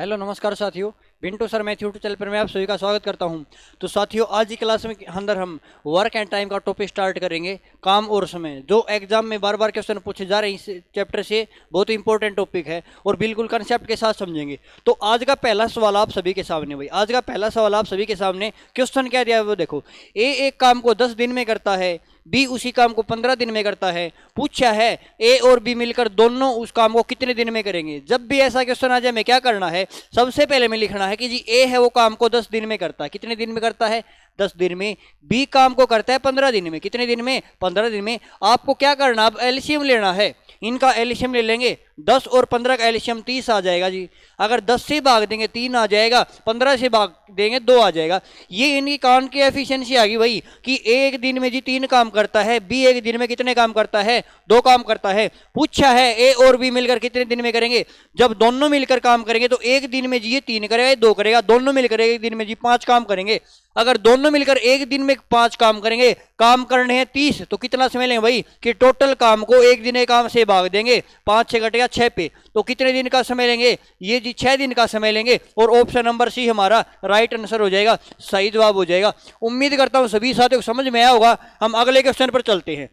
Hello नमस्कार साथियों। बिंटू sir math YouTube channel पर मैं आप सभी का स्वागत करता हूं। तो साथियों आज की क्लास में अंदर हम वर्क एंड टाइम का टॉपिक स्टार्ट करेंगे, काम और समय, जो एग्जाम में बार बार क्वेश्चन पूछे जा रहे हैं। इस चैप्टर से बहुत इंपॉर्टेंट टॉपिक है और बिल्कुल कंसेप्ट के साथ समझेंगे। तो आज का पहला सवाल आप सभी के सामने, भाई आज का पहला सवाल आप सभी के सामने क्वेश्चन क्या दिया है वो देखो। ए एक काम को 10 दिन में करता है, बी उसी काम को 15 दिन में करता है। पूछा है ए और बी मिलकर दोनों उस काम को कितने दिन में करेंगे। जब भी ऐसा क्वेश्चन आ जाए हमें क्या करना है, सबसे पहले में लिखना है कि जी ए है वो काम को 10 दिन में करता है। कितने दिन में करता है? 10 दिन में। बी काम को करता है 15 दिन में। कितने दिन में? 15 दिन में। आपको क्या करना, अब एलसीएम लेना है। इनका एलसीएम ले लेंगे, 10 और 15 का एलसीएम 30 आ जाएगा जी। अगर 10 से भाग देंगे 3 आ जाएगा, 15 से भाग देंगे 2 आ जाएगा। ये इनकी काम की एफिशिएंसी आ गई भाई कि एक दिन में जी 3 काम करता है, बी एक दिन में कितने काम करता है? 2 काम करता है। पूछा है ए और बी मिलकर कितने दिन में करेंगे। जब दोनों मिलकर काम करेंगे तो एक दिन में जी ये 3 करेगा, 2 करेगा। दोनों मिलकर एक दिन में जी 5 काम करेंगे। अगर दोनों मिलकर एक दिन में 5 काम करेंगे, काम करने हैं 30, तो कितना समय लेंगे भाई कि टोटल काम को एक दिन के काम से भाग देंगे, 5 से घटेगा 6 पे, तो कितने दिन का समय लेंगे? ये जी 6 दिन का समय लेंगे। और ऑप्शन नंबर सी हमारा राइट आंसर हो जाएगा, सही जवाब हो जाएगा। उम्मीद करता हूं सभी साथियों को समझ में आया होगा। हम अगले क्वेश्चन पर चलते हैं।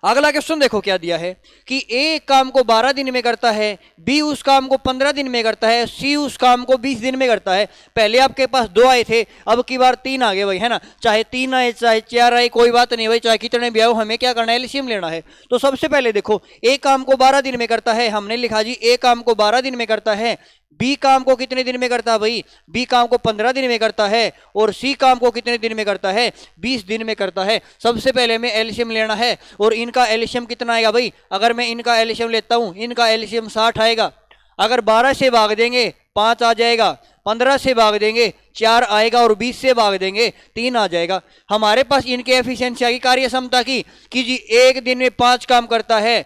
अगला क्वेश्चन देखो क्या दिया है कि ए काम को 12 दिन में करता है, बी उस काम को 15 दिन में करता है, सी उस काम को 20 दिन में करता है। पहले आपके पास 2 आए थे, अब की बार 3 आ गए भाई, है ना। चाहे 3 आए चाहे 4 आए कोई बात नहीं भाई, चाहे कितने भी आओ, हमें क्या करना है, एलसीएम लेना है। तो सबसे पहले देखो ए काम को 12 दिन में करता है, हमने लिखा जी ए काम को 12 दिन में करता है। बी काम को कितने दिन में करता है भाई? बी काम को 15 दिन में करता है। और सी काम को कितने दिन में करता है? 20 दिन में करता है। सबसे पहले हमें एलसीएम लेना है और इनका एलसीएम कितना आएगा भाई? अगर मैं इनका एलसीएम लेता हूं, इनका एलसीएम 60 आएगा। अगर 12 से भाग देंगे 5 आ जाएगा, 15 से भाग देंगे 4 आएगा और 20 से भाग देंगे 3 आ जाएगा। हमारे पास इनके एफिशिएंसी आ गई, कार्य क्षमता की कि जी एक दिन में 5 काम करता है,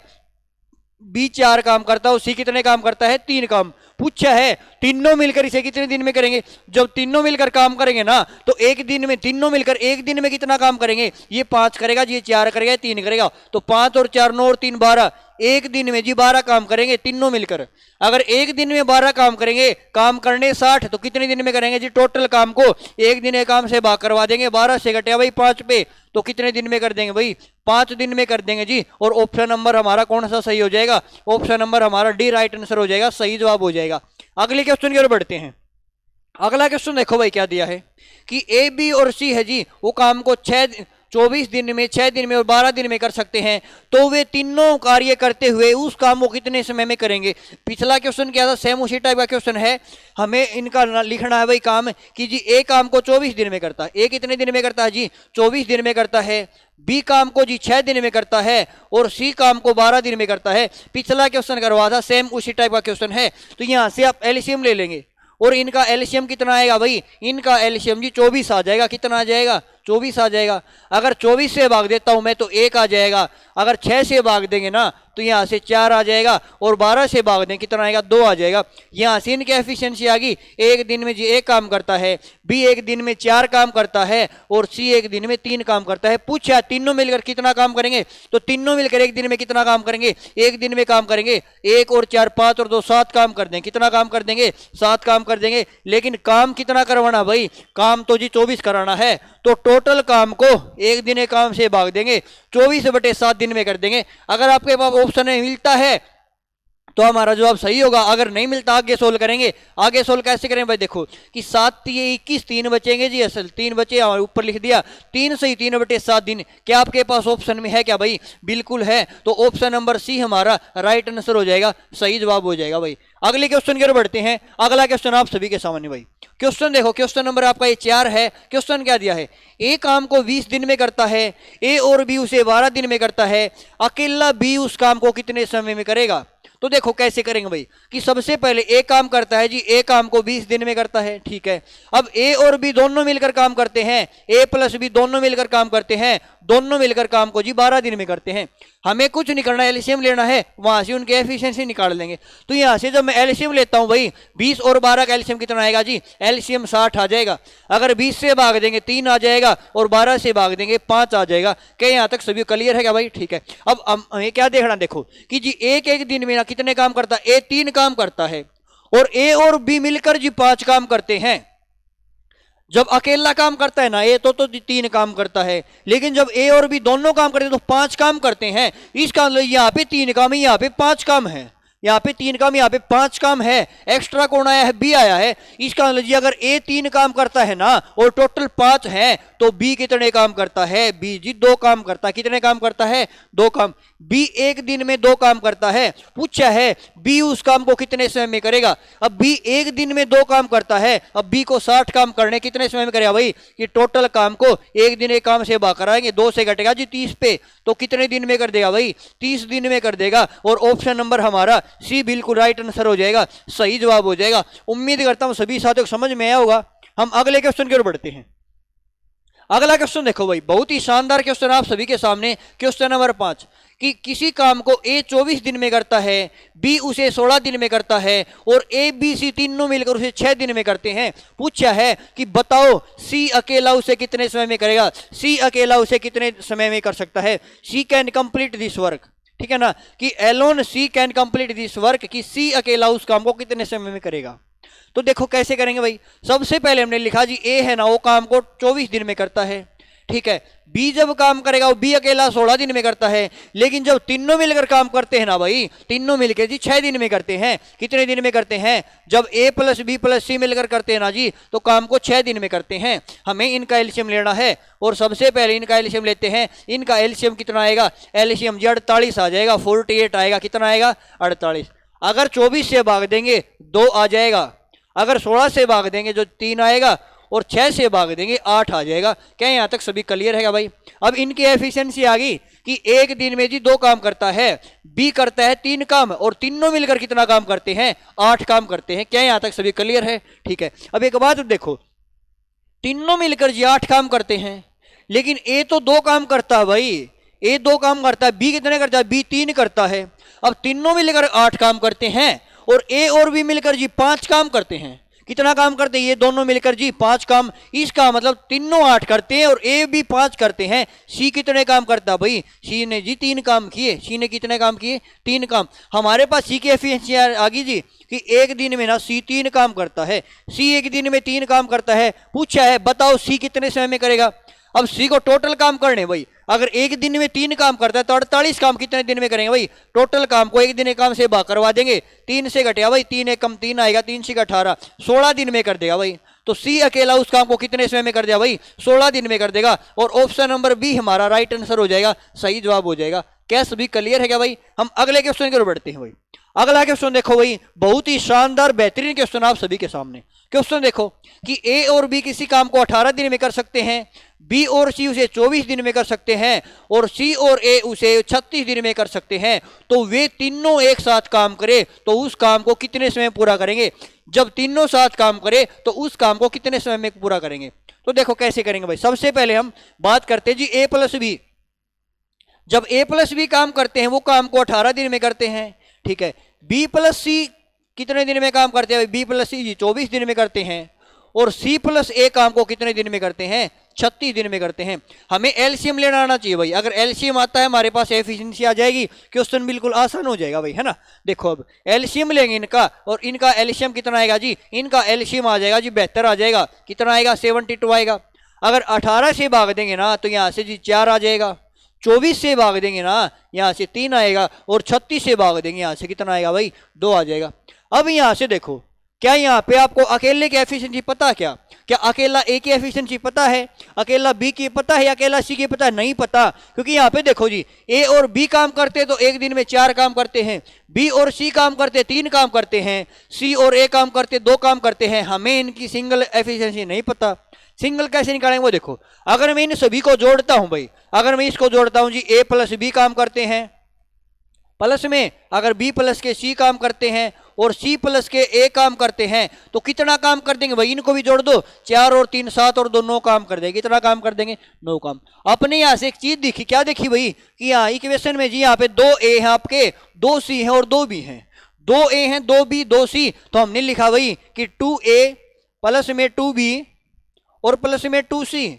बी 4 काम करता है, सी कितने काम करता है? 3 काम। पूछा है तीनों मिलकर इसे कितने दिन में करेंगे। जब तीनों मिलकर काम करेंगे ना तो एक दिन में, तीनों मिलकर एक दिन में कितना काम करेंगे? ये 5 करेगा जी, ये 4 करेगा, 3 करेगा, तो 5 और 4 9 और 3 12। एक दिन में जी 12 काम करेंगे तीनों मिलकर। अगर एक दिन में 12 काम करेंगे, काम करने 60, तो कितने दिन में करेंगे जी? टोटल काम को एक दिन के काम से भाग करवा देंगे, 12 से घटे भाई 5 पे, तो कितने दिन में कर देंगे भाई? 5 दिन में कर देंगे जी। और ऑप्शन नंबर हमारा कौन सा सही हो जाएगा? ऑप्शन नंबर हमारा डी राइट आंसर हो जाएगा, सही जवाब हो जाएगा। अगले क्वेश्चन की ओर बढ़ते हैं। अगला क्वेश्चन देखो भाई क्या दिया है कि ए बी और सी है जी, वो काम को 24 दिन में, 6 दिन में और 12 दिन में कर सकते हैं। तो वे तीनों कार्य करते हुए उस काम को कितने समय में करेंगे। पिछला क्वेश्चन क्या था, सेम उसी टाइप का क्वेश्चन है। हमें इनका लिखना है भाई काम कि जी ए काम को 24 दिन में करता है। ए कितने दिन में करता है जी? 24 दिन में करता है। बी काम को जी 6 दिन में करता है और सी काम को 12 दिन में करता है। पिछला क्वेश्चन करवा था, सेम उसी टाइप का क्वेश्चन है। तो यहां से आप एलसीएम ले लेंगे और इनका एलसीएम कितना आएगा भाई? इनका एलसीएम जी 24 आ जाएगा। कितना आ जाएगा? 24 आ जाएगा। अगर 24 से भाग देता हूं मैं तो 1 आ जाएगा। अगर 6 से भाग देंगे ना तो यहां से 4 आ जाएगा और 12 से भाग दें कितना आएगा? 2 आ जाएगा। यहां से इनकी एफिशिएंसी आ गई, एक दिन में जी 1 काम करता है, बी एक दिन में 4 काम करता है और सी एक दिन में 3 काम करता है। पूछा तीनों मिलकर कितना काम करेंगे, तो तीनों मिलकर एक दिन में कितना काम करेंगे? एक दिन में काम करेंगे 1 और 4 5 और 2 7 काम कर देंगे। कितना काम कर देंगे? 7 काम कर देंगे। लेकिन काम कितना करवाना भाई? काम तो जी 24 कराना है। तो टोटल काम को एक दिन के काम से भाग देंगे, 24/7 दिन में कर देंगे। अगर आपके पास ऑप्शन में मिलता है तो हमारा जवाब सही होगा, अगर नहीं मिलता आगे सोल्व करेंगे। आगे सोल्व कैसे करें भाई? देखो कि 7 ये 21, 3 बचेंगे जी, असल 3 बचे, ऊपर लिख दिया 3 सही 3/7 दिन। क्या आपके पास ऑप्शन में है क्या भाई? बिल्कुल है। तो ऑप्शन नंबर सी हमारा राइट आंसर हो जाएगा, सही जवाब हो जाएगा भाई। अगले क्वेश्चन की ओर बढ़ते हैं। अगला क्वेश्चन आप सभी के सामने भाई, क्वेश्चन देखो, क्वेश्चन नंबर आपका ये 4 है। क्वेश्चन क्या दिया है? ए काम को 20 दिन में करता है, ए और बी उसे 12 दिन में करता है। अकेला बी उस काम को कितने समय में करेगा। तो देखो कैसे करेंगे भाई कि सबसे पहले ए काम करता है जी, ए काम को 20 दिन में करता है, ठीक है। अब ए और बी दोनों मिलकर काम करते हैं, ए प्लस बी दोनों मिलकर काम करते हैं, दोनों मिलकर काम को जी 12 दिन में करते हैं। हमें कुछ नहीं करना, एलसीएम लेना है, वहां से उनके एफिशिएंसी निकाल लेंगे। तो यहां से जब मैं एलसीएम लेता हूं भाई, 20 और 12 का एलसीएम कितना आएगा जी? एलसीएम 60 आ जाएगा। अगर 20 से भाग देंगे 3 आ जाएगा और 12 से भाग देंगे 5 आ जाएगा। क्या यहां तक सभी क्लियर है क्या भाई? ठीक है। अब हमें क्या देखना, देखो कि जी एक एक दिन में ना कितने काम करता है? ए 3 काम करता है और ए और बी मिलकर जी 5 काम करते हैं। जब अकेला काम करता है ना ए तो 3 काम करता है, लेकिन जब ए और बी दोनों काम करते हैं तो 5 काम करते हैं। इसका मतलब यहाँ पे 3 काम है, यहाँ पे 5 काम है, यहाँ पे 3 काम, यहाँ पे 5 काम है। एक्स्ट्रा कौन आया है? बी आया है। इसका मतलब जी अगर ए 3 काम करता है ना और टोटल 5 है तो बी कितने काम करता है? बी जी 2 काम करता है। कितने काम करता है? 2 काम। बी एक दिन में 2 काम करता है। पूछा है बी उस काम को कितने समय में करेगा? अब बी एक दिन में 2 काम करता है, अब बी को 60 काम करने कितने समय में करेगा भाई? कि टोटल काम को एक दिन एक काम से भाग कराएंगे, 2 से घटेगा जी 30 पे, तो कितने दिन में कर देगा भाई? 30 दिन में कर देगा। और ऑप्शन नंबर हमारा सी बिल्कुल राइट आंसर हो जाएगा, सही जवाब हो जाएगा। उम्मीद करता हूं सभी साथियों को समझ में आया होगा। हम अगले क्वेश्चन की ओर बढ़ते हैं। अगला क्वेश्चन देखो भाई, बहुत ही शानदार क्वेश्चन आप सभी के सामने। क्वेश्चन नंबर 5 कि किसी काम को ए 24 दिन में करता है, बी उसे 16 दिन में करता है और ए बी सी तीनों मिलकर उसे 6 दिन में करते हैं। पूछा है कि बताओ सी अकेला उसे कितने समय में करेगा? सी अकेला उसे कितने समय में कर सकता है? She can complete this work, ठीक है ना, कि alone she can complete this work, कि सी अकेला उस काम को कितने समय में करेगा। तो देखो कैसे करेंगे भाई। सबसे पहले हमने लिखा जी ए है ना वो काम को 24 दिन में करता है, ठीक है। बी जब काम करेगा वो बी अकेला 16 दिन में करता है, लेकिन जब तीनों मिलकर काम करते हैं ना भाई, तीनों मिलकर जी 6 दिन में करते हैं। कितने दिन में करते हैं? जब ए प्लस बी प्लस सी मिलकर करते हैं ना जी तो काम को 6 दिन में करते हैं। हमें इनका एलसीएम लेना है और सबसे पहले इनका एलसीएम लेते हैं। इनका एलसीएम कितना आएगा? एलसीएम जी 48 आ जाएगा, 48 आएगा। कितना आएगा? 48। अगर 24 से भाग देंगे 2 आ जाएगा, अगर 16 से भाग देंगे जो 3 आएगा और 6 से भाग देंगे 8 आ जाएगा। क्या यहां तक सभी क्लियर है भाई? अब इनकी एफिशिएंसी आ गई कि एक दिन में जी 2 काम करता है, बी करता है 3 काम और तीनों मिलकर कितना काम करते हैं? 8 काम करते हैं। क्या यहां तक सभी क्लियर है? ठीक है। अब एक बात देखो, तीनों मिलकर जी 8 काम करते हैं, लेकिन ए तो 2 काम करता है भाई, ए 2 काम करता है। बी कितने करता है? बी 3 करता है। अब तीनों मिलकर 8 काम करते हैं और ए और बी मिलकर जी 5 काम करते हैं। कितना काम करते हैं? ये दोनों मिलकर जी 5 काम। इसका मतलब तीनों 8 करते हैं और ए भी 5 करते हैं। सी कितने काम करता है भाई? सी ने जी 3 काम किए। सी ने कितने काम किए? 3 काम। हमारे पास सी की एफिशिएंसी आ गई जी कि एक दिन में ना सी 3 काम करता है। सी एक दिन में 3 काम करता है। पूछा है बताओ सी कितने समय में करेगा? अब सी को टोटल काम करने भाई, अगर एक दिन में 3 काम करता है तो 48 काम कितने दिन में करेंगे भाई? टोटल काम को एक दिन एक काम से भाग करवा देंगे, 3 से घटेगा भाई, 3 एक कम 3 आएगा, 3 से 18, 16 दिन में कर देगा भाई। तो सी अकेला उस काम को कितने समय में कर देगा भाई? 16 दिन में कर देगा। और ऑप्शन नंबर बी हमारा राइट आंसर हो जाएगा, सही जवाब हो जाएगा। क्या सभी क्लियर है क्या भाई? हम अगले क्वेश्चन की ओर बढ़ते हैं भाई। अगला क्वेश्चन देखो भाई, बहुत ही शानदार बेहतरीन क्वेश्चन आप सभी के सामने। क्वेश्चन देखो कि ए और बी किसी काम को 18 दिन में कर सकते हैं, बी और सी उसे 24 दिन में कर सकते हैं और सी और ए उसे 36 दिन में कर सकते हैं। तो वे तीनों एक साथ काम करें तो उस काम को कितने समय में पूरा करेंगे? जब तीनों साथ काम करें तो उस काम को कितने समय में पूरा करेंगे? तो देखो कैसे करेंगे भाई। सबसे पहले हम बात करते हैं जी ए प्लस बी। जब ए प्लस बी काम करते हैं वो काम को 18 दिन में करते हैं, ठीक है। बी प्लस सी कितने दिन में काम करते हैं? बी प्लस सी जी 24 दिन में करते हैं और सी प्लस ए काम को कितने दिन में करते हैं? 36 दिन में करते हैं। हमें एलसीएम लेना आना चाहिए भाई। अगर एलसीएम आता है हमारे पास एफिशिएंसी आ जाएगी, क्वेश्चन बिल्कुल आसान हो जाएगा भाई, है ना। देखो अब एलसीएम लेंगे इनका और इनका एलसीएम कितना आएगा जी? इनका एलसीएम आ जाएगा जी 72 आ जाएगा। कितना आएगा? 72 आएगा। अगर 18 से भाग देंगे ना तो यहाँ से जी 4 आ जाएगा, 24 से भाग देंगे ना यहाँ से 3 आएगा और 36 से भाग देंगे यहाँ से कितना आएगा भाई? 2 आ जाएगा। अब यहाँ से देखो, क्या यहाँ पे आपको अकेले की एफिशिएंसी पता है? क्या अकेला ए की एफिशिएंसी पता है? अकेला बी की पता है या अकेला सी की पता है? नहीं पता, क्योंकि यहाँ पे देखो जी ए और बी काम करते तो एक दिन में 4 काम करते हैं, बी और सी काम करते 3 काम करते हैं, सी और ए काम करते 2 काम करते हैं। हमें इनकी सिंगल एफिशिएंसी नहीं पता। सिंगल कैसे निकालेंगे वो देखो। अगर मैं इन सभी को जोड़ता हूं भाई, अगर मैं इसको जोड़ता हूं जी ए प्लस बी काम करते हैं, प्लस में अगर बी प्लस के सी काम करते हैं और सी प्लस के ए काम करते हैं तो कितना काम कर देंगे भाई? इनको भी जोड़ दो, 4 और 3 7 और 2 9 काम कर देंगे। कितना काम कर देंगे? 9 काम। अपने यहाँ से एक चीज दिखी, क्या देखी भाई? कि यहाँ इक्वेशन में जी यहाँ पे 2 ए हैं आपके, 2 सी हैं और 2 बी हैं। 2 ए हैं, 2 बी, 2 सी। तो हमने लिखा भाई कि 2 ए प्लस में 2 बी और प्लस में 2 सी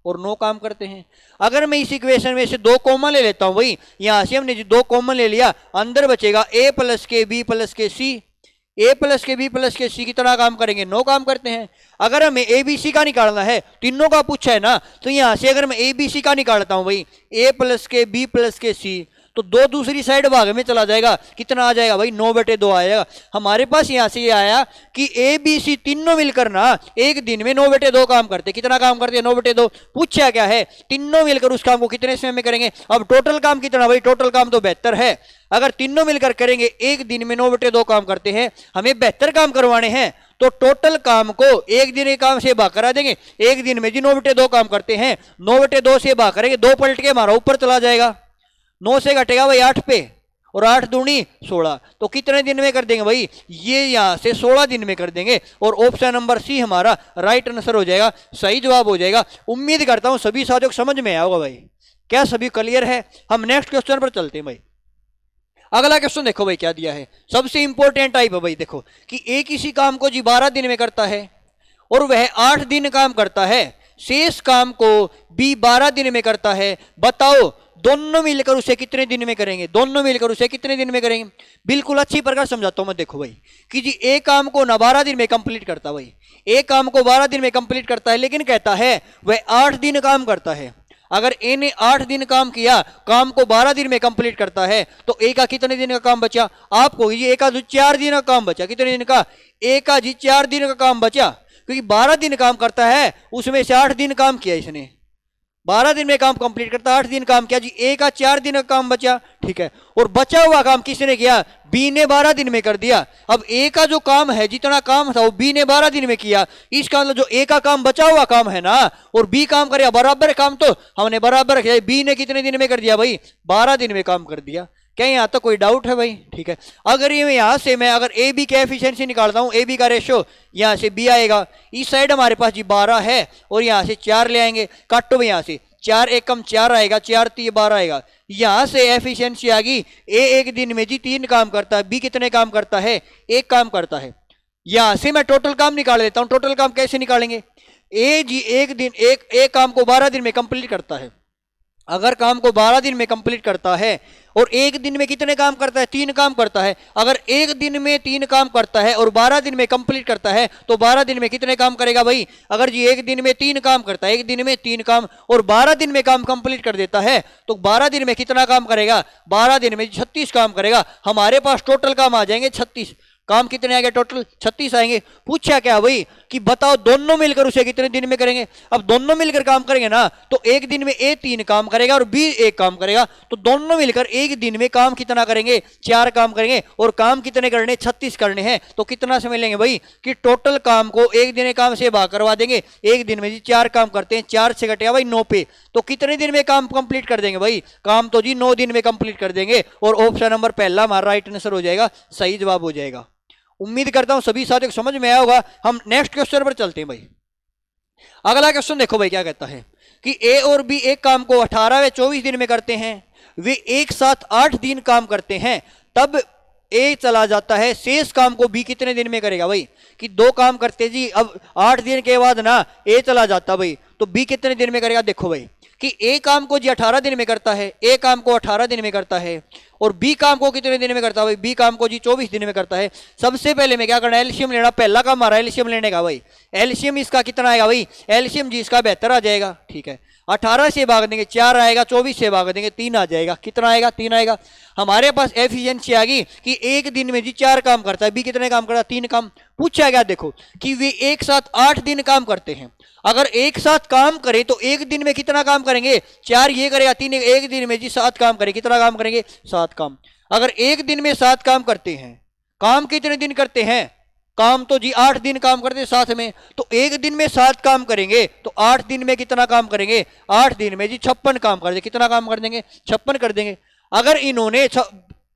और 9 काम करते हैं। अगर मैं इस इक्वेशन में से 2 कॉमन ले लेता हूं भाई, यहां से हमने 2 कॉमन ले लिया, अंदर बचेगा ए प्लस के बी प्लस के सी, ए प्लस के बी प्लस के सी कितना काम करेंगे, 9 काम करते हैं। अगर हमें ए बी सी का निकालना है, तीनों का पूछा है ना, तो यहां से अगर मैं ए बी सी का निकालता हूं भाई, ए प्लस के बी प्लस के सी, तो 2 दूसरी साइड भाग में चला जाएगा, कितना आ जाएगा भाई 9/2 आएगा। हमारे पास यहां से ये आया कि ए बी सी तीनों मिलकर ना एक दिन में 9/2 काम करते। कितना काम करते हैं, 9/2। पूछा क्या है, तीनों मिलकर उस काम को कितने समय में करेंगे। अब टोटल काम कितना भाई, टोटल काम तो 72 है। अगर तीनों मिलकर करेंगे, एक दिन में 9/2 काम करते हैं, हमें 72 काम करवाने हैं, तो टोटल काम को एक दिन के काम से भाग करा देंगे। एक दिन में जी 9/2 काम करते हैं, 9/2 से भाग करेंगे, 2 पलट के हमारा ऊपर चला जाएगा, 9 से घटेगा भाई 8 पे, और 8 दूनी 16, तो कितने दिन में कर देंगे भाई, ये यहां से 16 दिन में कर देंगे। और ऑप्शन नंबर सी हमारा राइट आंसर हो जाएगा, सही जवाब हो जाएगा। उम्मीद करता हूं सभी साथियों को समझ में आया होगा भाई। क्या सभी क्लियर है। हम नेक्स्ट क्वेश्चन पर चलते हैं भाई। अगला क्वेश्चन देखो भाई क्या दिया है, सबसे इंपॉर्टेंट टाइप है भाई। देखो कि ए किसी काम को जी 12 दिन में करता है और वह 8 दिन काम करता है, शेष काम को बी 12 दिन में करता है, बताओ दोनों मिलकर उसे कितने दिन में करेंगे। दोनों मिलकर उसे कितने दिन में करेंगे, बिल्कुल अच्छी प्रकार समझाता हूं मैं। देखो भाई कि जी ए काम को ना 12 दिन में कंप्लीट करता, भाई ए काम को 12 दिन में कंप्लीट करता है, लेकिन कहता है वह 8 दिन काम करता है। अगर ए ने 8 दिन काम किया, काम को 12 दिन में कंप्लीट करता है, तो ए का कितने दिन का काम बचा आपको, ये ए का जो 4 दिन का काम बचा। कितने दिन का, ए का जी 4 दिन का काम बचा, क्योंकि 12 दिन काम करता है, उसमें से 8 दिन काम किया इसने, 12 दिन में काम कंप्लीट करता, 8 दिन काम किया जी, ए का 4 दिन का काम बचा, ठीक है। और बचा हुआ काम किसने किया, बी ने 12 दिन में कर दिया। अब ए का जो काम है, जितना काम था वो बी ने 12 दिन में किया, इसका मतलब जो ए का काम बचा हुआ काम है ना, और बी काम करेगा बराबर काम, तो हमने बराबर किया। बी ने कितने दिन में कर दिया भाई, 12 दिन में काम कर दिया। क्या यहाँ तक कोई डाउट है भाई, ठीक है। अगर ये यहां से मैं अगर ए बी का एफिशिएंसी निकालता हूं, ए बी का रेशियो, यहां से बी आएगा, इस साइड हमारे पास जी 12 है, और यहां से 4 ले आएंगे, काटो यहां से 4 एकम 4 आएगा, 4 3 12 आएगा। यहां से एफिशिएंसी आ गई, ए एक दिन में जी 3 काम करता है, बी कितने काम करता है, 1 काम करता है। यहां से मैं टोटल काम निकाल लेता हूं। टोटल काम कैसे निकालेंगे, ए जी एक दिन एक काम को 12 दिन में कंप्लीट करता है। अगर काम को 12 दिन में कंप्लीट करता है और एक दिन में कितने काम करता है, 3 काम करता है। अगर एक दिन में 3 काम करता है और 12 दिन में कंप्लीट करता है, तो 12 दिन में कितने काम करेगा भाई। अगर जी एक दिन में 3 काम करता है, एक दिन में 3 काम, और 12 दिन में काम कंप्लीट कर देता है, तो 12 दिन में कितना काम करेगा, 12 दिन में 36 काम करेगा। हमारे पास टोटल काम आ जाएंगे 36। काम कितने आएंगे, टोटल 36 आएंगे। पूछा क्या भाई कि बताओ दोनों मिलकर उसे कितने दिन में करेंगे। अब दोनों मिलकर काम करेंगे ना, तो एक दिन में ए 3 काम करेगा और बी 1 काम करेगा, तो दोनों मिलकर एक दिन में काम कितना करेंगे, 4 काम करेंगे। और काम कितने करने, 36 करने हैं, तो कितना समय लेंगे भाई कि टोटल काम को एक दिन के काम से भाग करवा देंगे। एक दिन में जी 4 काम करते हैं, 4 से घटेगा भाई 9 पे, तो कितने दिन में काम कंप्लीट कर देंगे भाई, काम तो जी 9 दिन में कंप्लीट कर देंगे। और ऑप्शन नंबर पहला हमारा राइट आंसर हो जाएगा, सही जवाब हो जाएगा। उम्मीद करता हूं सभी साथियों को समझ में आया होगा। हम नेक्स्ट क्वेश्चन पर चलते हैं भाई। अगला क्वेश्चन देखो भाई क्या कहता है कि ए और बी एक काम को 18 व 24 दिन में करते हैं, वे एक साथ 8 दिन काम करते हैं, तब ए चला जाता है, शेष काम को बी कितने दिन में करेगा भाई। कि 2 काम करते जी, अब 8 दिन के बाद ना ए चला जाता भाई, तो बी कितने दिन में करेगा। देखो भाई कि ए काम को जी 18 दिन में करता है, ए काम को 18 दिन में करता है, और बी काम को कितने दिन में करता है भाई, बी काम को जी 24 दिन में करता है। सबसे पहले मैं क्या करना है, एलसीएम लेना। पहला काम हमारा एलसीएम लेने का भाई। एलसीएम इसका कितना आएगा भाई, एलसीएम जी इसका 72 आ जाएगा, ठीक है। 18 से भाग देंगे 4 आएगा, 24 से भाग देंगे 3 आ जाएगा, कितना आएगा, 3 आएगा। हमारे पास एफिशिएंसी आ गई कि एक दिन में जी 4 काम करता है, बी कितने काम करता है, 3 काम। पूछा गया देखो कि वे एक साथ 8 दिन काम करते हैं। अगर एक साथ काम करें तो एक दिन में कितना काम करेंगे, 4 ये करेगा, 3 एक दिन में जी 7 काम करेंगे। कितना काम करेंगे, 7 काम। अगर एक दिन में 7 काम करते हैं, काम कितने दिन करते हैं, काम तो जी 8 दिन काम करते हैं साथ में, तो एक दिन में 7 काम करेंगे, तो 8 दिन में कितना काम करेंगे, 8 दिन में जी 56 काम कर देंगे। कितना काम कर देंगे, 56 कर देंगे। अगर इन्होंने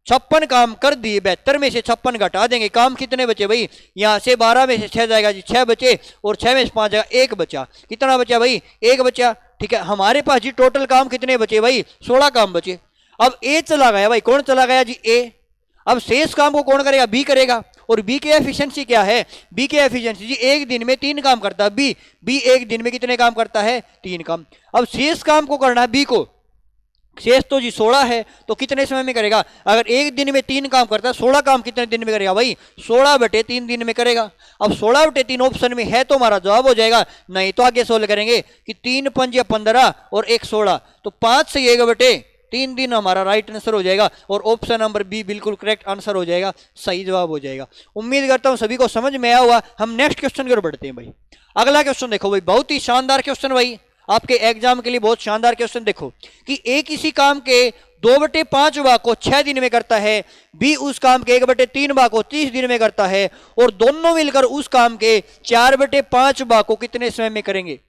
56 काम कर दिए, 72 में से 56 घटा देंगे, काम कितने बचे भाई, यहां से 12 में से 6 जाएगा जी, 6 बचे, और 6 में से 5 जाएगा, 1 बचा। कितना बचा भाई, 1 बचा, ठीक है। हमारे पास जी टोटल काम कितने बचे भाई, 16 काम बचे। अब ए चला गया भाई, कौन चला गया जी, ए। अब शेष काम को कौन करेगा, बी करेगा। और बी की एफिशिएंसी क्या है, बी की एफिशिएंसी जी एक दिन में 3 काम करता है, बी एक दिन में कितने काम करता है, 3 काम। अब शेष काम को करना है बी को, शेष तो जी 16 है, तो कितने समय में करेगा? अगर एक दिन में 3 काम करता है, 16 काम कितने दिन में करेगा भाई? 16/3 दिन में करेगा। अब 16/3 ऑप्शन में है तो हमारा जवाब हो जाएगा। नहीं तो आगे सोल्व करेंगे कि 3 पंज 15 और 1 16, तो 5 से 1/3 दिन हमारा राइट आंसर हो जाएगा और ऑप्शन नंबर बी बिल्कुल करेक्ट आंसर हो जाएगा, सही जवाब हो जाएगा। उम्मीद करता हूं सभी को समझ में आया होगा। हम नेक्स्ट क्वेश्चन की ओर बढ़ते हैं भाई। अगला क्वेश्चन देखो भाई, बहुत ही शानदार क्वेश्चन भाई, आपके एग्जाम के लिए बहुत शानदार क्वेश्चन। देखो कि ए किसी काम के 2/5 भाग को 6 दिन में करता है, बी उस काम के 1/3 भाग को 30 दिन में करता है, और दोनों मिलकर उस काम के 4/5 भाग को कितने समय में करेंगे।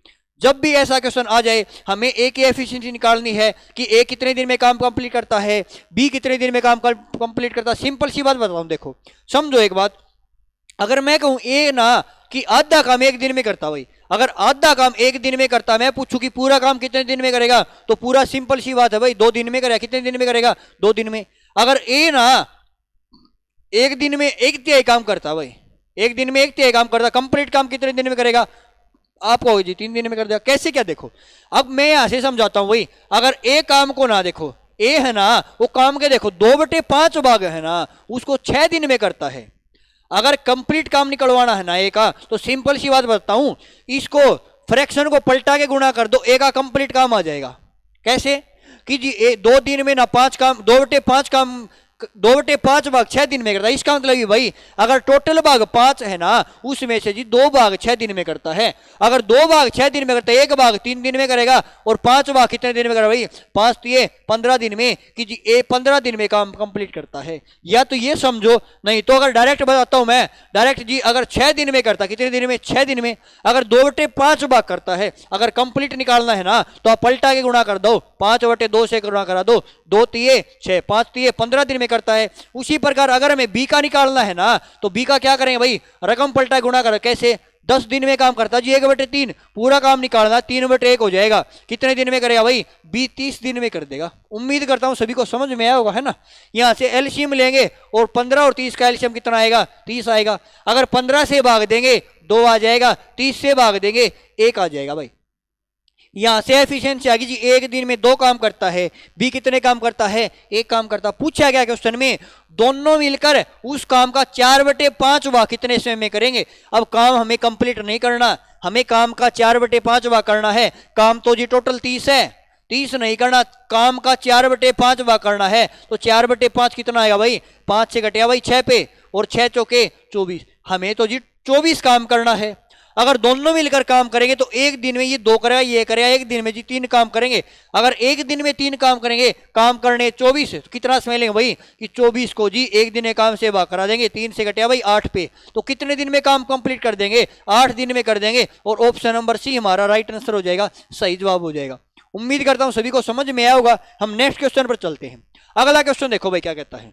जब भी ऐसा क्वेश्चन आ जाए हमें ए की एफिशिएंसी निकालनी है कि ए कितने दिन में काम कंप्लीट करता है, बी कितने दिन में काम कंप्लीट करता है। सिंपल सी बात बताऊं, देखो समझो एक बात, अगर मैं कहूं ए ना कि आधा काम 1 दिन में करता भाई, अगर आधा काम 1 दिन में करता, मैं पूछूं कि पूरा काम कितने दिन में करेगा, तो पूरा सिंपल सी बात है भाई 2 दिन में करेगा। कितने दिन में करेगा? 2 दिन में। अगर ए ना 1 दिन में 1/3 काम करता भाई, 1 दिन में 1/3 काम करता, कंप्लीट काम कितने दिन में करेगा? आप कहोगे जी 3 दिन में कर दिया। कैसे क्या? देखो अब मैं यहां से समझाता हूं भाई। अगर ए काम को ना देखो, ए है ना वो काम के देखो 2/5 भाग है ना, उसको 6 दिन में करता है। अगर कंप्लीट काम निकलवाना है ना ए का, तो सिंपल सी बात बताता हूं, इसको फ्रैक्शन को पलटा के गुणा कर दो, ए का कंप्लीट काम आ जाएगा। कैसे कि जी 2 दिन में ना 5 काम, 2/5 काम 2/5 भाग 6 दिन में करता है। इसका मतलब भाई अगर टोटल भाग 5 है ना, उसमें से जी 2 भाग 6 दिन में करता है। अगर 2 भाग 6 दिन में करता है, 1 भाग 3 दिन में करेगा, और 5 भाग कितने दिन में करेगा भाई? 5 3 15 दिन में, कि जी ए 15 दिन में काम कंप्लीट करता है। या तो ये समझो, नहीं तो अगर डायरेक्ट बताता हूं मैं, डायरेक्ट जी अगर 6 दिन में करता, कितने दिन में? 6 दिन में। अगर 2/5 भाग करता है, अगर कंप्लीट निकालना है ना, तो आप पलटा के गुणा कर दो, 5/2 से गुणा करा दो, 2 3 6, 5 3 15 दिन में करता है। उसी प्रकार अगर हमें बी का निकालना है ना, तो बी का क्या करेंगे भाई? रकम पलटा गुणा करें। कैसे? 10 दिन में काम करता जी 1/3, पूरा काम निकालना 3/1 हो जाएगा। कितने दिन में करेगा भाई? बी 30 दिन में कर देगा। उम्मीद करता हूं सभी को समझ में आया होगा, है ना। यहां से एलसीएम लेंगे और 15 और 30 का एलसीएम कितना आएगा? 30 आएगा। अगर 15 से भाग देंगे 2 आ जाएगा, 30 से भाग देंगे 1 आ जाएगा भाई। यहां से एफिशिएंसी आ गई जी, 1 दिन में 2 काम करता है, बी कितने काम करता है? 1 काम करता। पूछा गया क्वेश्चन में दोनों मिलकर उस काम का 4/5 भाग कितने समय में करेंगे। अब काम हमें कंप्लीट नहीं करना, हमें काम का 4/5 भाग करना है। काम तो जी टोटल 30 है, 30 नहीं करना, काम का 4/5 भाग करना है। तो 4/5 कितना आएगा भाई? 5 से घटेगा भाई 6 पे, और 6 चौके 24। हमें तो जी 24 काम करना है। अगर दोनों मिलकर काम करेंगे तो 1 दिन में ये 2 करेगा, ये करेगा, 1 दिन में जी 3 काम करेंगे। अगर 1 दिन में 3 काम करेंगे, काम करने 24, तो कितना समय लेंगे भाई? कि 24 को जी 1 दिन में काम से भाग करा देंगे, 3 से घटेगा भाई 8 पे, तो कितने दिन में काम कंप्लीट कर देंगे? 8 दिन में कर देंगे, और ऑप्शन नंबर सी हमारा राइट आंसर हो जाएगा, सही जवाब हो जाएगा। उम्मीद करता हूं सभी को समझ में आया होगा। हम नेक्स्ट क्वेश्चन पर चलते हैं। अगला क्वेश्चन देखो भाई क्या कहता है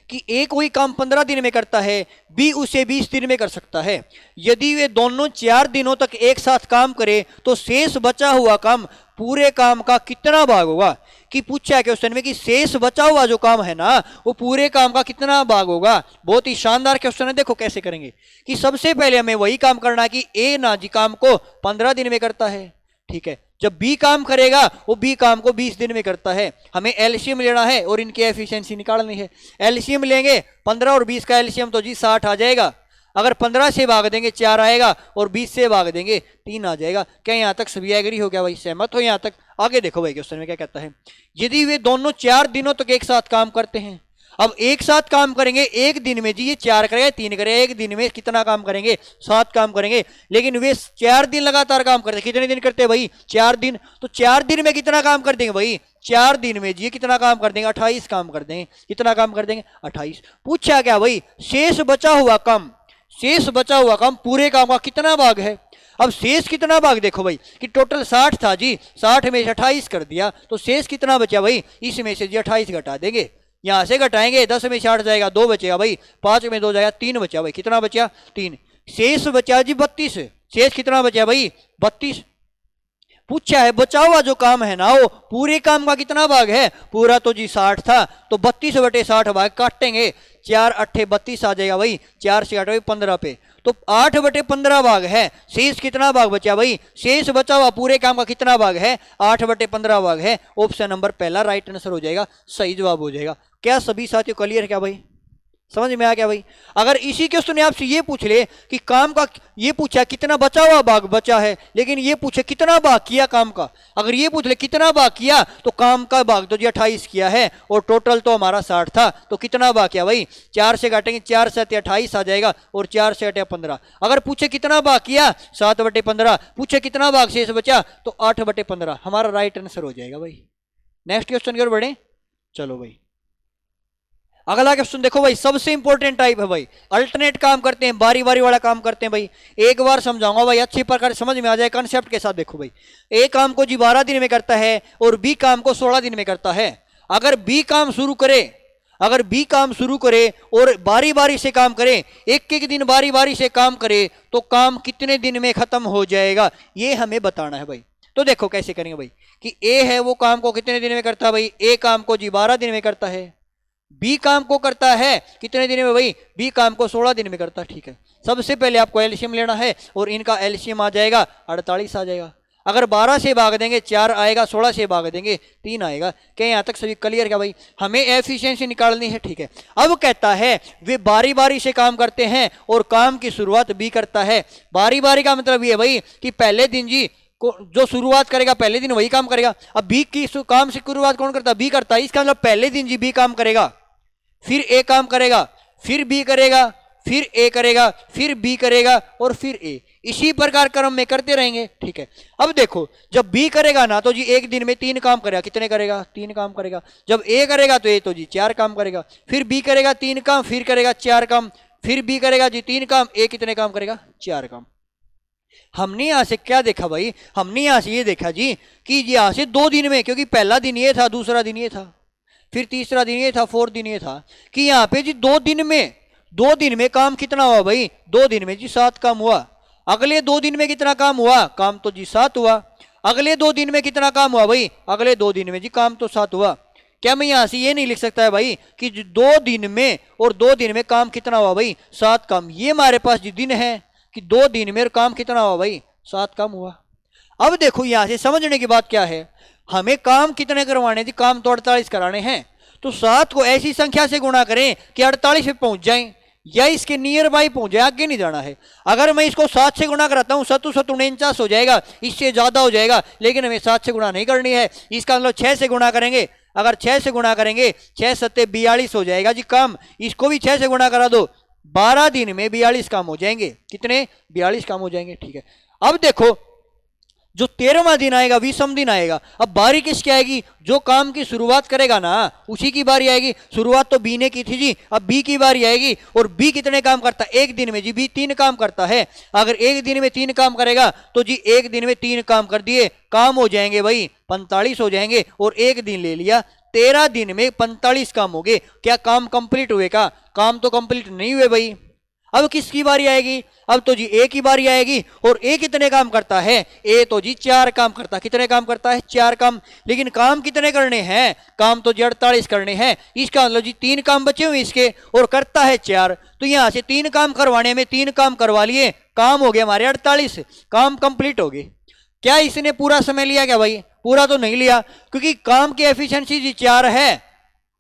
कि ए कोई काम 15 दिन में करता है, बी उसे 20 दिन में कर सकता है। यदि वे दोनों 4 दिनों तक एक साथ काम करें तो शेष बचा हुआ काम पूरे काम का कितना भाग होगा। कि पूछा है क्वेश्चन में कि शेष बचा हुआ जो काम है ना, वो पूरे काम का कितना भाग होगा। बहुत ही शानदार क्वेश्चन है। देखो कैसे करेंगे कि सबसे पहले हमें वही काम करना है कि ए ना जी काम को 15 दिन में करता है, ठीक है। जब बी काम करेगा वो बी काम को 20 दिन में करता है। हमें एलसीएम लेना है और इनकी एफिशिएंसी निकालनी है। एलसीएम लेंगे 15 और 20 का एलसीएम तो जी 60 आ जाएगा। अगर 15 से भाग देंगे 4 आएगा, और 20 से भाग देंगे 3 आ जाएगा। क्या यहाँ तक सभी एग्री हो गया भाई? सहमत हो यहाँ तक? आगे देखो भाई क्वेश्चन में क्या कहता है। यदि वे दोनों 4 दिनों तक एक साथ काम करते हैं, अब एक साथ काम करेंगे 1 दिन में जी, ये 4 करेगा 3 करेगा, 1 दिन में कितना काम करेंगे? 7 काम करेंगे। लेकिन वे 4 दिन लगातार काम करते हैं। कितने दिन करते हैं भाई? 4 दिन। तो 4 दिन में कितना काम कर देंगे भाई? 4 दिन में जी कितना काम कर देंगे? 28 काम कर देंगे। कितना काम कर देंगे? 28। पूछा क्या भाई? शेष बचा हुआ काम, शेष बचा हुआ काम पूरे काम का कितना भाग है। अब शेष कितना भाग देखो भाई कि टोटल 60 था जी, 60 में से 28 कर दिया, तो शेष कितना बचा भाई? इसमें से जी 28 घटा देंगे, यहां से घटाएंगे, 10 में 60 जाएगा, 2 बचेगा भाई, 5 में 2 जाएगा, 3 बचा भाई। कितना बचा? 3। शेष बचा जी 32। शेष कितना बचा भाई? 32। पूछा है बचा हुआ जो काम है ना, वो पूरे काम का कितना भाग है? पूरा तो जी 60 था, तो 32/60 भाग काटेंगे, 4 8 32 आ जाएगा भाई, 4 से 8 15 पे, तो 8/15 भाग है, शेष कितना भाग बचा भाई, शेष बचा हुआ पूरे काम का कितना भाग है, 8/15 भाग है। ऑप्शन नंबर पहला राइट आंसर हो जाएगा, सही जवाब हो जाएगा। क्या सभी साथियों क्लियर है क्या भाई, समझ में आ गया भाई। अगर इसी क्वेश्चन ने आपसे ये पूछ ले कि काम का, ये पूछा कितना बचा हुआ भाग बचा है, लेकिन ये पूछे कितना भाग किया काम का, अगर ये पूछ ले कितना भाग किया तो काम का भाग तो जी 28 किया है और टोटल तो हमारा 60 था, तो कितना भाग किया भाई, 4 से काटेंगे, 4 से 28 आ जाएगा और 4 से 15। अगर पूछे कितना भाग किया 7/15, पूछे कितना भाग शेष बचा तो 8/15, हमारा राइट आंसर हो जाएगा भाई। नेक्स्ट क्वेश्चन की ओर बढ़े, चलो भाई। अगला क्वेश्चन देखो भाई, सबसे इंपॉर्टेंट टाइप है भाई, अल्टरनेट काम करते हैं, बारी बारी वाला काम करते हैं भाई। एक बार समझाऊंगा भाई, अच्छी प्रकार समझ में आ जाए कंसेप्ट के साथ। देखो भाई, ए काम को जी 12 दिन में करता है और बी काम को 16 दिन में करता है। अगर बी काम शुरू करे और बारी बारी से काम करे, एक एक दिन बारी बारी से काम करे, तो काम कितने दिन में खत्म हो जाएगा, ये हमें बताना है भाई। तो देखो कैसे करेंगे भाई, कि ए है वो काम को कितने दिन में करता है भाई, ए काम को जी 12 दिन में करता है, बी काम को करता है कितने दिन में भाई, बी काम को 16 दिन में करता है। ठीक है, सबसे पहले आपको एलसीएम लेना है और इनका एलसीएम आ जाएगा 48 आ जाएगा। अगर 12 से भाग देंगे 4 आएगा, 16 से भाग देंगे 3 आएगा। क्या यहाँ तक सभी क्लियर क्या भाई, हमें एफिशिएंसी निकालनी है। ठीक है, अब कहता है वे बारी बारी से काम करते हैं और काम की शुरुआत बी करता है। बारी बारी का मतलब ये भाई कि पहले दिन जी जो शुरुआत करेगा पहले दिन वही काम करेगा। अब बी की काम से शुरुआत कौन करता है, बी करता है, इसका मतलब पहले दिन जी बी काम करेगा, फिर ए काम करेगा, फिर बी करेगा, फिर ए करेगा, फिर बी करेगा और फिर ए, इसी प्रकार क्रम में करते रहेंगे। ठीक है, अब देखो जब बी करेगा ना तो जी एक दिन में 3 काम करेगा, कितने करेगा, 3 काम करेगा। जब ए करेगा तो ए तो जी 4 काम करेगा, फिर बी करेगा 3 काम, फिर करेगा 4 काम, फिर बी करेगा जी 3 काम, ए कितने काम करेगा, 4 काम। हमने यहां से क्या देखा भाई, हमने यहां से ये देखा जी कि यहां से 2 दिन में, क्योंकि पहला दिन ये था, दूसरा दिन ये था, फिर तीसरा दिन ये था, 4th दिन ये था, कि यहाँ पे जी 2 दिन में काम कितना हुआ भाई, 2 दिन में जी 7 काम हुआ। अगले 2 दिन में कितना काम हुआ, काम तो जी 7 हुआ। अगले 2 दिन में कितना काम हुआ भाई, अगले 2 दिन में जी काम तो 7 हुआ। क्या मैं यहां से ये नहीं लिख सकता है भाई कि 2 दिन में और 2 दिन में काम कितना हुआ भाई, 7 काम। ये हमारे पास जी दिन है कि 2 दिन में काम कितना हुआ भाई, 7 काम हुआ। अब देखो यहां से समझने की बात क्या है, हमें काम कितने करवाने थे, काम तो 48 कराने हैं, तो 7 को ऐसी संख्या से गुणा करें कि 48 पे पहुंच जाएं या इसके नियर बाई पहुंच जाए, आगे नहीं जाना है। अगर मैं इसको 7 से गुणा कराता हूं 7 7 49 हो जाएगा, इससे ज्यादा हो जाएगा, लेकिन हमें 7 से गुणा नहीं करनी है। इसका मतलब 6 से गुणा करेंगे, अगर 6 से गुणा करेंगे 6 7 42 हो जाएगा जी काम। इसको भी 6 से गुणा करा दो, 12 दिन में 42 काम हो जाएंगे, कितने, 42 काम हो जाएंगे। ठीक है, अब देखो जो 13वां दिन आएगा विषम दिन आएगा। अब बारी किसकी आएगी, जो काम की शुरुआत करेगा ना उसी की बारी आएगी। शुरुआत तो बी ने की थी जी, अब बी की बारी आएगी। और बी कितने काम करता है, एक दिन में जी बी 3 काम करता है। अगर एक दिन में 3 काम करेगा तो जी एक दिन में 3 काम कर दिए, काम हो जाएंगे भाई 45 हो जाएंगे। और एक दिन ले लिया, 13 दिन में 45 काम हो गए। क्या काम कंप्लीट हुए का, काम तो कंप्लीट नहीं हुए भाई। अब किसकी बारी आएगी, अब तो जी ए की बारी आएगी। और ए कितने काम करता है, ए तो जी 4 काम करता है, कितने काम करता है, 4 काम। लेकिन काम कितने करने हैं, काम तो जी 48 करने हैं। इसका मतलब जी 3 काम बचे हुए इसके और करता है 4, तो यहां से 3 काम करवाने में 3 काम करवा लिए, काम हो गए हमारे 48, काम कंप्लीट हो गए। क्या इसने पूरा समय लिया क्या भाई, पूरा तो नहीं लिया, क्योंकि काम की एफिशिएंसी जी 4 है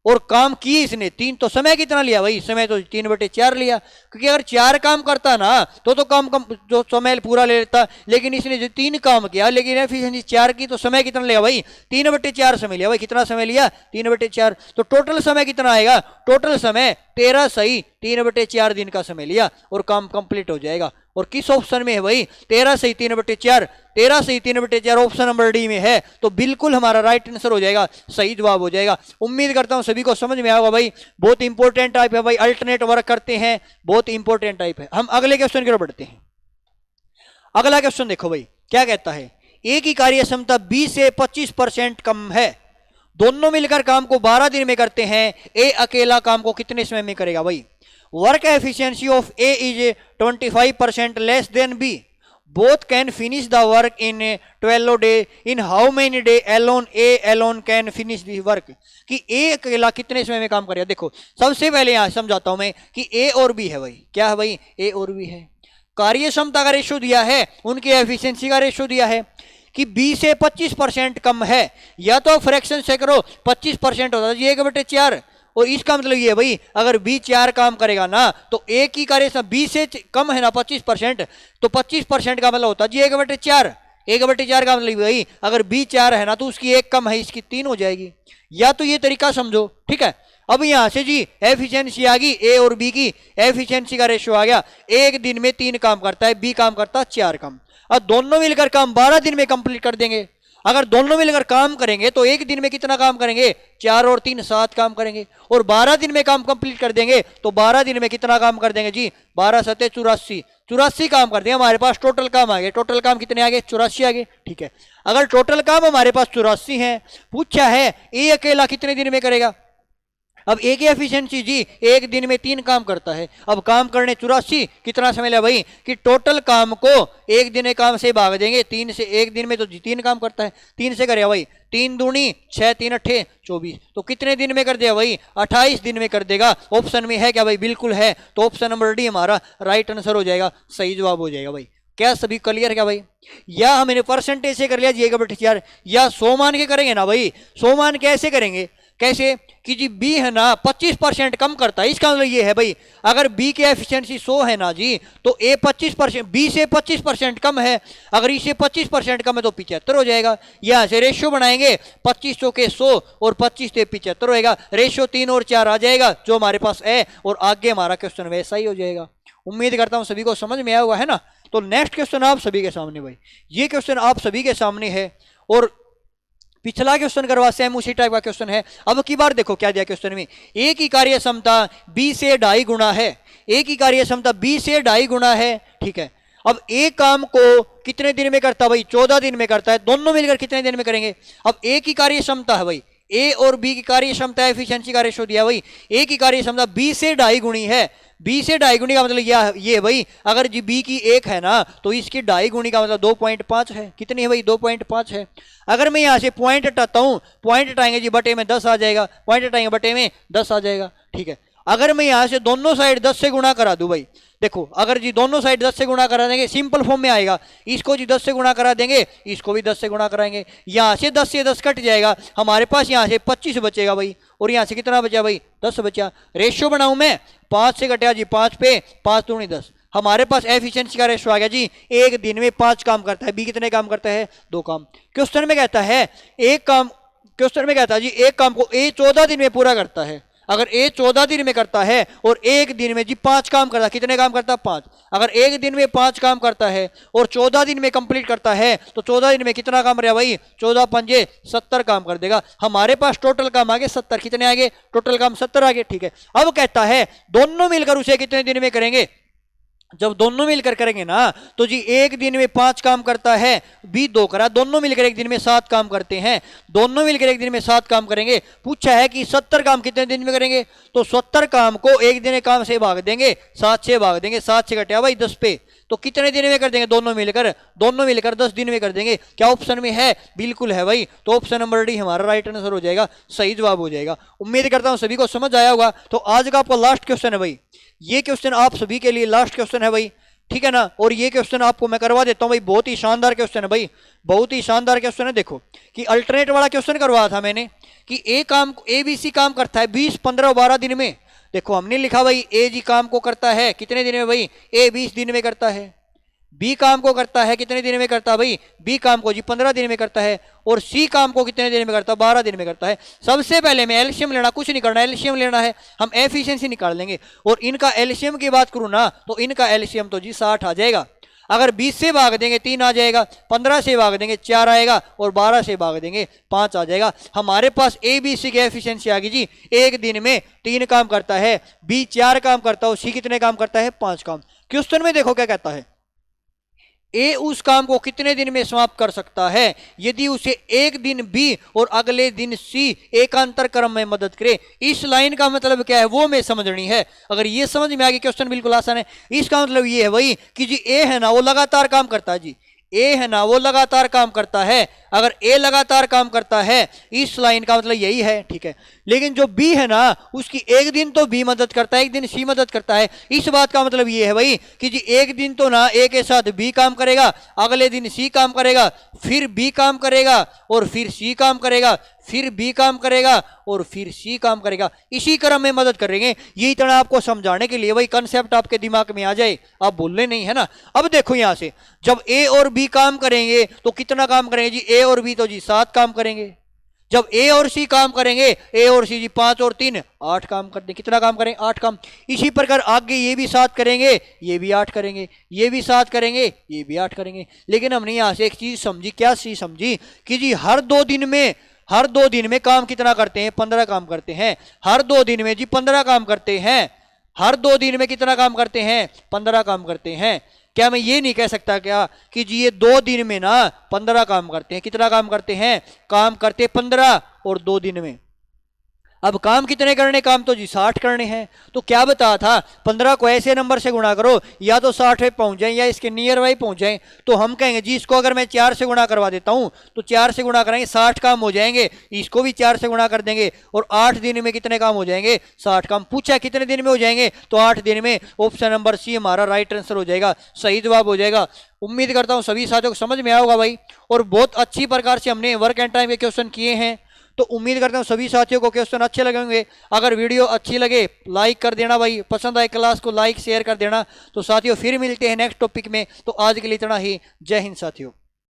और काम किए इसने 3, तो समय कितना लिया भाई, समय तो 3/4 लिया। क्योंकि अगर 4 काम करता ना तो काम जो समय पूरा ले लेता, लेकिन इसने जो 3 काम किया लेकिन एफिशिएंसी 4 की, तो समय कितना लिया भाई, 3/4 समय लिया भाई। कितना समय लिया, 3/4। तो टोटल समय कितना आएगा, टोटल समय 13 सही 3/4 दिन का समय लिया और काम कंप्लीट हो जाएगा। और किस ऑप्शन में है भाई, 13 सही 3/4, 13 सही 3/4 ऑप्शन नंबर डी में है। तो बिल्कुल हमारा राइट आंसर हो जाएगा, सही जवाब हो जाएगा। उम्मीद करता हूं सभी को समझ में आएगा भाई। बहुत इंपॉर्टेंट टाइप है भाई, अल्टरनेट वर्क करते हैं, बहुत इंपॉर्टेंट टाइप है। हम अगले क्वेश्चन की ओर बढ़ते हैं। अगला क्वेश्चन देखो भाई क्या कहता है, ए की कार्य क्षमता 20 से 25% कम है, दोनों मिलकर काम को 12 दिन में करते हैं, ए अकेला काम को कितने समय में करेगा भाई। Work efficiency of A is 25% less than B, both can finish the work in 12 day, in how many day alone A alone can finish the work, कि ए अकेला कितने समय में काम करेगा। देखो सबसे पहले यहां समझाता हूं मैं कि ए और बी है भाई, क्या है भाई, ए और बी है। कार्य क्षमता का रेशो दिया है, उनकी एफिशिएंसी का रेशो दिया है कि 20 से 25% कम है, या तो फ्रैक्शन से करो 25% होता है जी 1/4। और इसका मतलब ये है भाई, अगर बी 4 काम करेगा ना तो ए की कार्य 20 से कम है ना 25%, तो 25% का मतलब होता है जी 1/4। 1/4 का मतलब भाई अगर बी 4 है ना तो उसकी 1 कम है, इसकी 3 हो जाएगी। या तो ये तरीका समझो, ठीक है। अब यहां से जी एफिशिएंसी आ गई, ए और बी की एफिशिएंसी का रेशियो आ गया। एक दिन में 3 काम करता है, बी काम करता है 4 काम, और दोनों मिलकर काम 12 दिन में कंप्लीट कर देंगे। अगर दोनों मिलकर काम करेंगे तो एक दिन में कितना काम करेंगे, 4 और 3 7 काम करेंगे। और 12 दिन में काम कंप्लीट कर देंगे तो 12 दिन में कितना काम कर देंगे जी, 12 7 84, 84 काम कर देंगे। हमारे पास टोटल काम आ गए, टोटल काम कितने आ गए, 84 आ गए, ठीक है। अगर टोटल काम हमारे पास 84 है, पूछा है ए अकेला कितने दिन में करेगा। अब ए की एफिशिएंसी जी एक दिन में 3 काम करता है। अब काम करने 84, कितना समय लगा भाई कि टोटल काम को एक दिन के काम से भाग देंगे 3 से। एक दिन में तो जी 3 काम करता है, 3 से करेगा भाई 3 दूनी 6 3 8 24, तो कितने दिन में कर देगा भाई, 28 दिन में कर देगा। ऑप्शन में है क्या भाई, बिल्कुल है। तो ऑप्शन नंबर डी हमारा राइट आंसर हो जाएगा, सही जवाब हो जाएगा भाई। क्या सभी क्लियर क्या भाई। या हमने परसेंटेज से कर लिया जी 1/4, या 100 मान के करेंगे ना भाई। 100 मान के ऐसे करेंगे, कैसे कि जी बी है ना 25% कम करता है। इसका मतलब ये है भाई, अगर बी की एफिशिएंसी 100 है ना जी, तो ए 25%, बी से 25% कम है। अगर इसे 25% कम है तो 75 हो जाएगा। यहां से रेशियो बनाएंगे, 25 चौके 100 और 25 से 75 होएगा। रेशियो 3 और 4 आ जाएगा जो हमारे पास है, और आगे हमारा क्वेश्चन वैसा ही हो जाएगा। उम्मीद करता हूं सभी को समझ में आया हुआ है ना। तो नेक्स्ट क्वेश्चन आप सभी के सामने भाई, ये क्वेश्चन आप सभी के सामने है, और पिछला क्वेश्चन करवा सेम उसी टाइप का क्वेश्चन है। अब की बार देखो क्या दिया क्वेश्चन में, ए की कार्य क्षमता बी से 2.5 गुना है। ए की कार्य क्षमता बी से 2.5 गुना है, ठीक है। अब ए काम को कितने दिन में करता है भाई, 14 दिन में करता है। दोनों मिलकर कितने दिन में करेंगे। अब ए की कार्य क्षमता है भाई, ए और बी की कार्य क्षमता एफिशिएंसी का रेशो दिया भाई। ए की कार्य क्षमता बी से 2.5 गुनी है। बी से 2.5 गुनी का मतलब ये भाई, अगर जी बी की 1 है ना तो इसकी 2.5 गुनी का मतलब 2.5 है। कितनी है भाई, 2.5 है। अगर मैं यहाँ से पॉइंट हटाता हूँ, पॉइंट हटाएंगे जी बटे में 10 आ जाएगा, पॉइंट हटाएंगे बटे में 10 आ जाएगा, ठीक है। अगर मैं यहाँ से दोनों साइड 10 से गुणा करा दूं भाई, देखो अगर जी दोनों साइड 10 से गुणा करा देंगे, सिंपल फॉर्म में आएगा। इसको जी 10 से गुणा करा देंगे, इसको भी 10 से गुणा कराएंगे। यहाँ से 10 से 10 कट जाएगा, हमारे पास यहाँ से 25 बचेगा भाई, और यहाँ से कितना बचा भाई, 10 बचा। रेशियो बनाऊं मैं, 5 से कटेगा जी 5 पे, 5 दूनी 10। हमारे पास एफिशिएंसी का रेशियो आ गया जी, एक दिन में 5 काम करता है। बी कितने काम करता है, 2 काम। क्वेश्चन में कहता है एक काम, क्वेश्चन में कहता है जी एक काम को ए 14 दिन में पूरा करता है। अगर ए 14 दिन में करता है और एक दिन में जी 5 काम करता है, कितने काम करता है, 5। अगर एक दिन में 5 काम करता है और 14 दिन में कंप्लीट करता है तो 14 दिन में कितना काम रहा भाई, 14 पंजे 70 काम कर देगा। हमारे पास टोटल काम आ गए 70, कितने आ गए, टोटल काम 70 आ गए, ठीक है। अब कहता है दोनों मिलकर उसे कितने दिन में करेंगे। जब दोनों मिलकर करेंगे ना तो जी एक दिन में 5 काम करता है, बी 2 करा, दोनों मिलकर एक दिन में 7 काम करते हैं। दोनों मिलकर एक दिन में 7 काम करेंगे। पूछा है कि 70 काम कितने दिन में करेंगे, तो 70 काम को एक दिन के काम से भाग देंगे, 7 से भाग देंगे, 7 से कटे भाई 10 पे, तो कितने दिन में कर देंगे, दोनों मिलकर 10 दिन में कर देंगे। क्या ऑप्शन में है, बिल्कुल है भाई। तो ऑप्शन नंबर डी हमारा राइट आंसर हो जाएगा, सही जवाब हो जाएगा। उम्मीद करता हूं सभी को समझ आया होगा। तो आज का आपका लास्ट क्वेश्चन है भाई, ये क्वेश्चन आप सभी के लिए लास्ट क्वेश्चन है भाई, ठीक है ना। और ये क्वेश्चन आपको मैं करवा देता हूं भाई, बहुत ही शानदार क्वेश्चन है भाई, बहुत ही शानदार क्वेश्चन है। देखो कि अल्टरनेट वाला क्वेश्चन करवाया था मैंने कि ए बी सी काम करता है 20 15 12 दिन में। देखो हमने लिखा भाई ए जी काम को करता है कितने दिन में भाई, ए 20 दिन में करता है। बी काम को करता है कितने दिन में करता है भाई, बी काम को जी 15 दिन में करता है। और सी काम को कितने दिन में करता है, 12 दिन में करता है। सबसे पहले मैं एलसीएम लेना, कुछ नहीं करना, एलसीएम लेना है, हम एफिशिएंसी निकाल लेंगे। और इनका एलसीएम की बात करूं ना तो इनका एलसीएम तो जी 60 आ जाएगा। अगर 20 से भाग देंगे 3 आ जाएगा, 15 से भाग देंगे 4 आएगा, और 12 से भाग देंगे 5 आ जाएगा। हमारे पास ए बी सी की एफिशिएंसी आ गई जी, एक दिन में 3 काम करता है, बी 4 काम करता है, सी कितने काम करता है, 5 काम। क्वेश्चन में देखो क्या कहता है, ए उस काम को कितने दिन में समाप्त कर सकता है यदि उसे एक दिन बी और अगले दिन सी एकांतर क्रम में मदद करे। इस लाइन का मतलब क्या है वो मैं समझनी है। अगर ये समझ में आ गई, क्वेश्चन बिल्कुल आसान है। इसका मतलब ये है भाई कि जी ए है ना वो लगातार काम करता है जी, ए है ना वो लगातार काम करता है। अगर ए लगातार काम करता है, इस लाइन का मतलब यही है, ठीक है। लेकिन जो बी है ना, उसकी एक दिन तो बी मदद करता है, एक दिन सी मदद करता है। इस बात का मतलब ये है भाई कि जी एक दिन तो ना ए के साथ बी काम करेगा, अगले दिन सी काम करेगा, फिर बी काम करेगा और फिर सी काम करेगा, फिर बी काम करेगा और फिर सी काम करेगा। इसी क्रम में मदद करेंगे। ये इतना आपको समझाने के लिए भाई कंसेप्ट आपके दिमाग में आ जाए, आप बोलने नहीं है ना। अब देखो यहां से जब ए और बी काम करेंगे तो कितना काम करेंगे जी, ए और बी तो जी 7 काम करेंगे। जब ए और सी काम करेंगे, ए और सी जी 5 और 3 8 काम करते हैं। कितना काम करेंगे, 8 काम। इसी प्रकार आगे ये भी 7 करेंगे, ये भी 8 करेंगे, ये भी 7 करेंगे, ये भी 8 करेंगे। लेकिन हमने यहां से एक चीज समझी, क्या चीज समझी कि जी हर 2 दिन में काम कितना करते हैं, 15 काम करते हैं। हर 2 दिन में जी 15 काम करते हैं। हर 2 दिन में कितना काम करते हैं, 15 काम करते हैं। क्या मैं ये नहीं कह सकता क्या कि जी ये 2 दिन में ना 15 काम करते हैं। कितना काम करते हैं, काम करते 15 और 2 दिन में। अब काम कितने करने, काम तो जी 60 करने हैं। तो क्या बता था, 15 को ऐसे नंबर से गुणा करो या तो 60 पे पहुंच जाए या इसके नियर बाई पहुंच जाए। तो हम कहेंगे जी इसको अगर मैं 4 से गुणा करवा देता हूं तो 4 से गुणा करेंगे 60 काम हो जाएंगे, इसको भी 4 से गुणा कर देंगे और 8 दिन में कितने काम हो जाएंगे, 60 काम। पूछा कितने दिन में हो जाएंगे, तो 8 दिन में। ऑप्शन नंबर सी हमारा राइट आंसर हो जाएगा, सही जवाब हो जाएगा। उम्मीद करता हूं सभी साथियों को समझ में आया होगा भाई, और बहुत अच्छी प्रकार से हमने वर्क एंड टाइम के क्वेश्चन किए हैं। तो उम्मीद करता हूँ सभी साथियों को क्वेश्चन अच्छे लगे होंगे। अगर वीडियो अच्छी लगे लाइक कर देना भाई, पसंद आए क्लास को लाइक शेयर कर देना। तो साथियों फिर मिलते हैं नेक्स्ट टॉपिक में। तो आज के लिए इतना ही, जय हिंद साथियों।